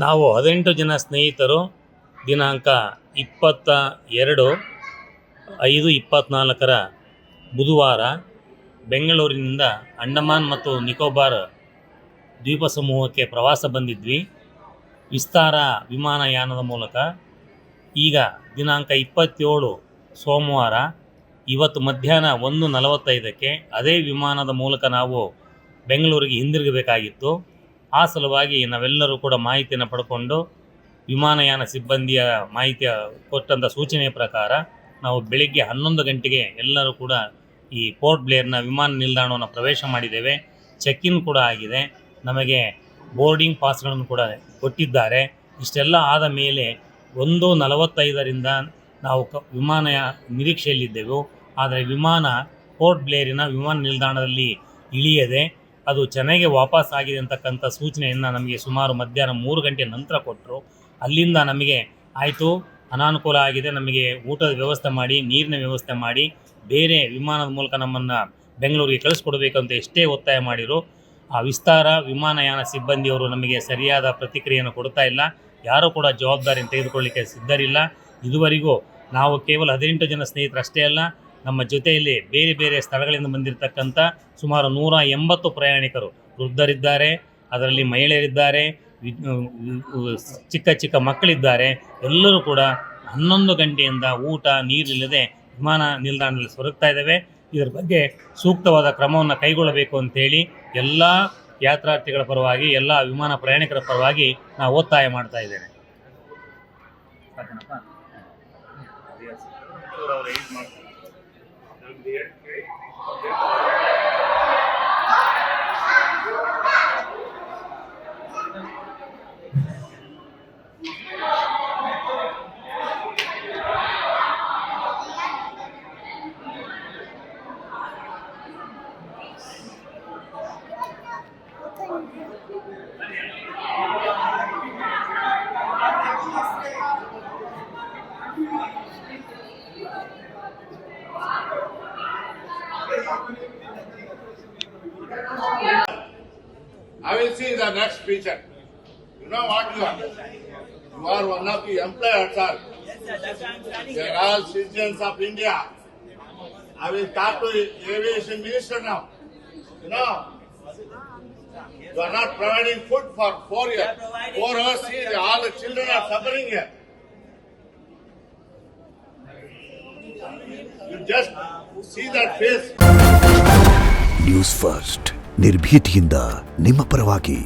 ನಾವು 18 ಜನ ಸ್ನೇಹಿತರು ದಿನಾಂಕ 22/5/24 ಬುಧವಾರ ಬೆಂಗಳೂರಿನಿಂದ ಅಂಡಮಾನ್ ಮತ್ತು ನಿಕೋಬಾರ್ ದ್ವೀಪ ಸಮೂಹಕ್ಕೆ ಪ್ರವಾಸ ಬಂದಿದ್ವಿ ವಿಸ್ತಾರ ವಿಮಾನಯಾನದ ಮೂಲಕ. ಈಗ ದಿನಾಂಕ 27 ಸೋಮವಾರ ಇವತ್ತು ಮಧ್ಯಾಹ್ನ 1:45ಕ್ಕೆ ಅದೇ ವಿಮಾನದ ಮೂಲಕ ನಾವು ಬೆಂಗಳೂರಿಗೆ ಹಿಂದಿರುಗಬೇಕಾಗಿತ್ತು. ಆ ಸಲುವಾಗಿ ನಾವೆಲ್ಲರೂ ಕೂಡ ಮಾಹಿತಿಯನ್ನು ಪಡ್ಕೊಂಡು ವಿಮಾನಯಾನ ಸಿಬ್ಬಂದಿಯ ಮಾಹಿತಿಯ ಕೊಟ್ಟಂಥ ಸೂಚನೆಯ ಪ್ರಕಾರ ನಾವು ಬೆಳಿಗ್ಗೆ 11 ಗಂಟೆಗೆ ಎಲ್ಲರೂ ಕೂಡ ಈ ಪೋರ್ಟ್ ಬ್ಲೇರ್ನ ವಿಮಾನ ನಿಲ್ದಾಣವನ್ನು ಪ್ರವೇಶ ಮಾಡಿದ್ದೇವೆ. ಚೆಕ್ ಇನ್ ಕೂಡ ಆಗಿದೆ. ನಮಗೆ ಬೋರ್ಡಿಂಗ್ ಪಾಸ್ಗಳನ್ನು ಕೂಡ ಕೊಟ್ಟಿದ್ದಾರೆ. ಇಷ್ಟೆಲ್ಲ ಆದ ಮೇಲೆ 1:45ರಿಂದ ನಾವು ವಿಮಾನ ನಿರೀಕ್ಷೆಯಲ್ಲಿದ್ದೆವು. ಆದರೆ ವಿಮಾನ ಪೋರ್ಟ್ ಬ್ಲೇರಿನ ವಿಮಾನ ನಿಲ್ದಾಣದಲ್ಲಿ ಇಳಿಯದೆ ಅದು ಚೆನ್ನೈಗೆ ವಾಪಸ್ ಆಗಿದೆ ಅಂತಕ್ಕಂಥ ಸೂಚನೆಯನ್ನು ನಮಗೆ ಸುಮಾರು ಮಧ್ಯಾಹ್ನ 3 ಗಂಟೆ ನಂತರ ಕೊಟ್ಟರು. ಅಲ್ಲಿಂದ ನಮಗೆ ಆಯಿತು, ಅನಾನುಕೂಲ ಆಗಿದೆ, ನಮಗೆ ಊಟದ ವ್ಯವಸ್ಥೆ ಮಾಡಿ, ನೀರಿನ ವ್ಯವಸ್ಥೆ ಮಾಡಿ, ಬೇರೆ ವಿಮಾನದ ಮೂಲಕ ನಮ್ಮನ್ನು ಬೆಂಗಳೂರಿಗೆ ಕಳಿಸ್ಕೊಡ್ಬೇಕಂತ ಎಷ್ಟೇ ಒತ್ತಾಯ ಮಾಡಿರು. ಆ ವಿಸ್ತಾರ ವಿಮಾನಯಾನ ಸಿಬ್ಬಂದಿಯವರು ನಮಗೆ ಸರಿಯಾದ ಪ್ರತಿಕ್ರಿಯೆಯನ್ನು ಕೊಡ್ತಾ ಇಲ್ಲ. ಯಾರೂ ಕೂಡ ಜವಾಬ್ದಾರಿಯನ್ನು ತೆಗೆದುಕೊಳ್ಳಲಿಕ್ಕೆ ಸಿದ್ಧರಿಲ್ಲ. ಇದುವರೆಗೂ ನಾವು ಕೇವಲ 18 ಜನ ಸ್ನೇಹಿತರಷ್ಟೇ ಅಲ್ಲ, ನಮ್ಮ ಜೊತೆಯಲ್ಲಿ ಬೇರೆ ಬೇರೆ ಸ್ಥಳಗಳಿಂದ ಬಂದಿರತಕ್ಕಂಥ ಸುಮಾರು 180 ಪ್ರಯಾಣಿಕರು, ವೃದ್ಧರಿದ್ದಾರೆ, ಅದರಲ್ಲಿ ಮಹಿಳೆಯರಿದ್ದಾರೆ, ಚಿಕ್ಕ ಚಿಕ್ಕ ಮಕ್ಕಳಿದ್ದಾರೆ. ಎಲ್ಲರೂ ಕೂಡ 11 ಗಂಟೆಯಿಂದ ಊಟ ನೀರಿಲ್ಲದೆ ವಿಮಾನ ನಿಲ್ದಾಣದಲ್ಲಿ ಸೊರಗ್ತಾ ಇದ್ದಾವೆ. ಇದರ ಬಗ್ಗೆ ಸೂಕ್ತವಾದ ಕ್ರಮವನ್ನು ಕೈಗೊಳ್ಳಬೇಕು ಅಂತೇಳಿ ಎಲ್ಲ ಯಾತ್ರಾರ್ಥಿಗಳ ಪರವಾಗಿ, ಎಲ್ಲ ವಿಮಾನ ಪ್ರಯಾಣಿಕರ ಪರವಾಗಿ ನಾವು ಒತ್ತಾಯ ಮಾಡ್ತಾ ಇದ್ದೇನೆ. I will see the next speaker. You know what you are? You are one of the employers, sir. Yes, sir. That's why I'm standing They here. are all citizens of India. I will talk to the aviation minister now. You know, you are not providing food for 4 years. 4 hours, see, all the children are suffering here. You just see that face. News first ನಿರ್ಭೀತಿಯಿಂದ ನಿಮ್ಮ ಪರವಾಗಿ.